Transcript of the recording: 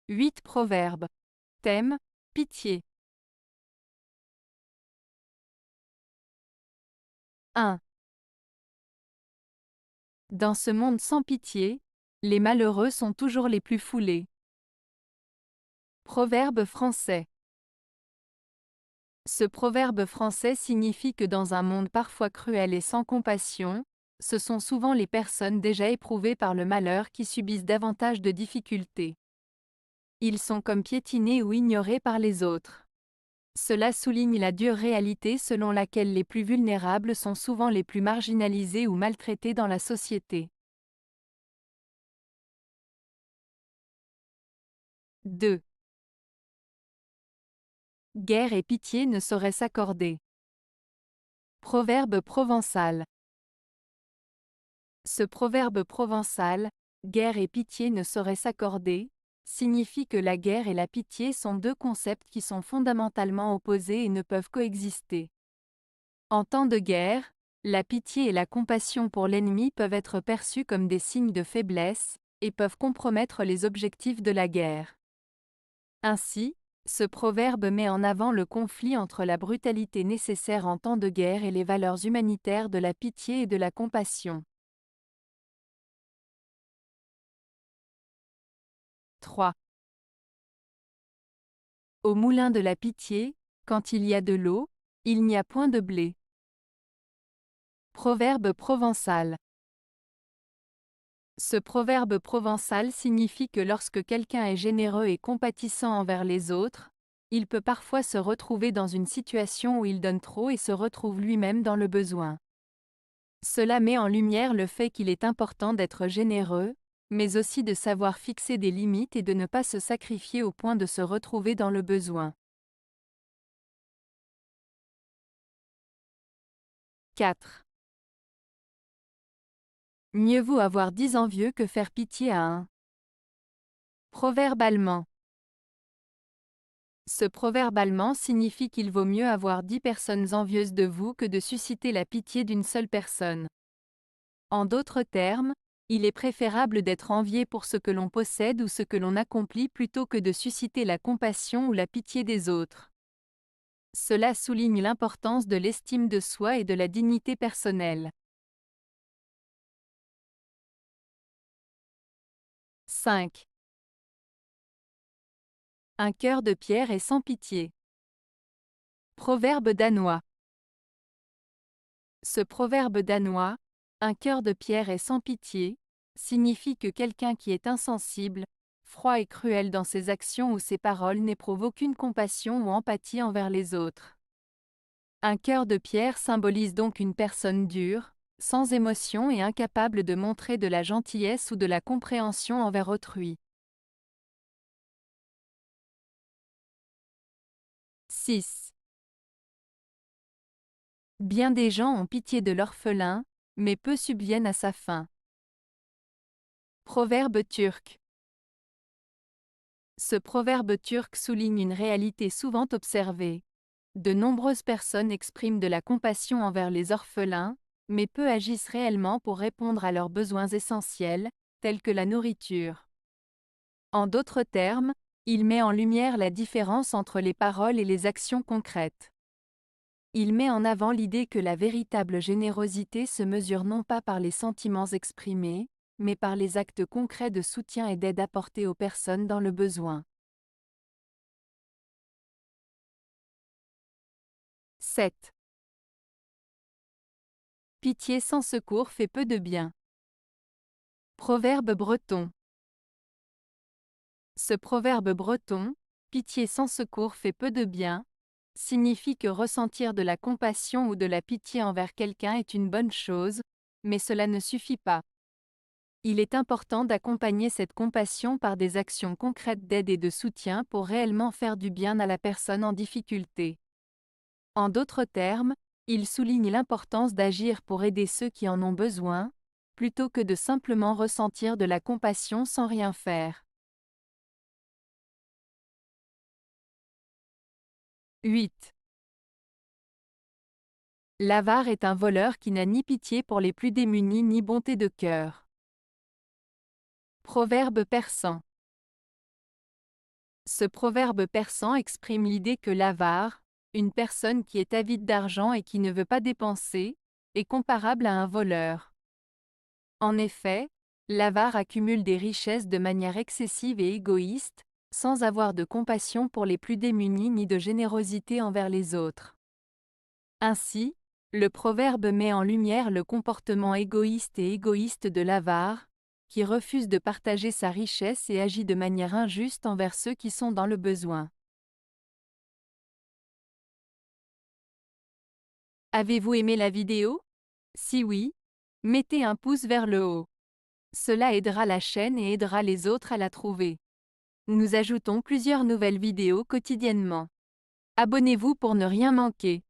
8 proverbes. Thème, pitié. 1. Dans ce monde sans pitié, les malheureux sont toujours les plus foulés. Proverbe français. Ce proverbe français signifie que dans un monde parfois cruel et sans compassion, ce sont souvent les personnes déjà éprouvées par le malheur qui subissent davantage de difficultés. Ils sont comme piétinés ou ignorés par les autres. Cela souligne la dure réalité selon laquelle les plus vulnérables sont souvent les plus marginalisés ou maltraités dans la société. 2. Guerre et pitié ne sauraient s'accorder. Proverbe provençal. Ce proverbe provençal, guerre et pitié ne sauraient s'accorder, signifie que la guerre et la pitié sont deux concepts qui sont fondamentalement opposés et ne peuvent coexister. En temps de guerre, la pitié et la compassion pour l'ennemi peuvent être perçues comme des signes de faiblesse, et peuvent compromettre les objectifs de la guerre. Ainsi, ce proverbe met en avant le conflit entre la brutalité nécessaire en temps de guerre et les valeurs humanitaires de la pitié et de la compassion. 3. Au moulin de la pitié, quand il y a de l'eau, il n'y a point de blé. Proverbe provençal. Ce proverbe provençal signifie que lorsque quelqu'un est généreux et compatissant envers les autres, il peut parfois se retrouver dans une situation où il donne trop et se retrouve lui-même dans le besoin. Cela met en lumière le fait qu'il est important d'être généreux, mais aussi de savoir fixer des limites et de ne pas se sacrifier au point de se retrouver dans le besoin. 4. Mieux vaut avoir 10 envieux que faire pitié à un. Proverbe allemand. Ce proverbe allemand signifie qu'il vaut mieux avoir 10 personnes envieuses de vous que de susciter la pitié d'une seule personne. En d'autres termes, il est préférable d'être envié pour ce que l'on possède ou ce que l'on accomplit plutôt que de susciter la compassion ou la pitié des autres. Cela souligne l'importance de l'estime de soi et de la dignité personnelle. 5. Un cœur de pierre est sans pitié. Proverbe danois. Ce proverbe danois, un cœur de pierre est sans pitié, signifie que quelqu'un qui est insensible, froid et cruel dans ses actions ou ses paroles n'éprouve aucune compassion ou empathie envers les autres. Un cœur de pierre symbolise donc une personne dure, sans émotion et incapable de montrer de la gentillesse ou de la compréhension envers autrui. 6. Bien des gens ont pitié de l'orphelin, mais peu subviennent à sa faim. Proverbe turc. Ce proverbe turc souligne une réalité souvent observée. De nombreuses personnes expriment de la compassion envers les orphelins, mais peu agissent réellement pour répondre à leurs besoins essentiels, tels que la nourriture. En d'autres termes, il met en lumière la différence entre les paroles et les actions concrètes. Il met en avant l'idée que la véritable générosité se mesure non pas par les sentiments exprimés, mais par les actes concrets de soutien et d'aide apportés aux personnes dans le besoin. 7. Pitié sans secours fait peu de bien. Proverbe breton. Ce proverbe breton, pitié sans secours fait peu de bien, signifie que ressentir de la compassion ou de la pitié envers quelqu'un est une bonne chose, mais cela ne suffit pas. Il est important d'accompagner cette compassion par des actions concrètes d'aide et de soutien pour réellement faire du bien à la personne en difficulté. En d'autres termes, il souligne l'importance d'agir pour aider ceux qui en ont besoin, plutôt que de simplement ressentir de la compassion sans rien faire. 8. L'avare est un voleur qui n'a ni pitié pour les plus démunis ni bonté de cœur. Proverbe persan. Ce proverbe persan exprime l'idée que l'avare, une personne qui est avide d'argent et qui ne veut pas dépenser, est comparable à un voleur. En effet, l'avare accumule des richesses de manière excessive et égoïste, sans avoir de compassion pour les plus démunis ni de générosité envers les autres. Ainsi, le proverbe met en lumière le comportement égoïste de l'avare, qui refuse de partager sa richesse et agit de manière injuste envers ceux qui sont dans le besoin. Avez-vous aimé la vidéo? Si oui, mettez un pouce vers le haut. Cela aidera la chaîne et aidera les autres à la trouver. Nous ajoutons plusieurs nouvelles vidéos quotidiennement. Abonnez-vous pour ne rien manquer.